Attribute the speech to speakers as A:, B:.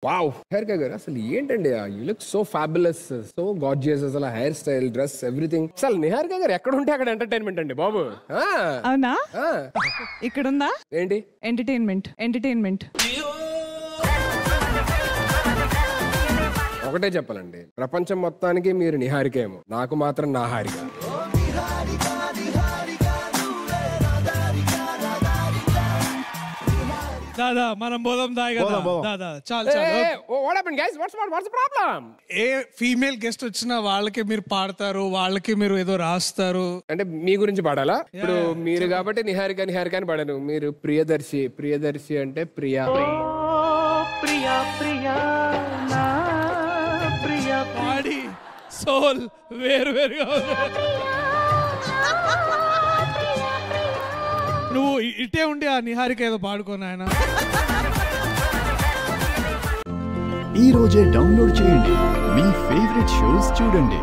A: Wow Niharika గారు అసలు ఏంటండి you look so fabulous so gorgeous అసలు హెయిర్ స్టైల్ డ్రెస్ ఎవ్రీథింగ్ అసలు నిహారిక గారు ఎక్కడ ఉంటే అక్కడ ఎంటర్టైన్మెంట్ అండి బాబు
B: అవునా ఇక్కడ ఉందా
A: ఏంటి
B: ఎంటర్టైన్మెంట్
A: ఒకటే చెప్పాలండి ప్రపంచం మొత్తానికి మీరు నిహారిక ఏమో నాకు మాత్రం నా హారిక
C: దాదా మనం పోదాం దాదా చాలు ఏ ఫీమేల్ గెస్ట్ వచ్చినా వాళ్ళకి మీరు పాడతారు వాళ్ళకి మీరు ఏదో రాస్తారు
A: అంటే మీ గురించి పాడాలా ఇప్పుడు మీరు కాబట్టి నిహారిక అని పాడాను మీరు ప్రియదర్శి అంటే ప్రియా
C: బాడీ సోల్ వేరుగా నువ్వు ఇటే ఉండి ఆ నిహారిక ఏదో పాడుకోను ఆయన
D: ఈ రోజే డౌన్లోడ్ చేయండి మీ ఫేవరెట్ షోస్ చూడండి.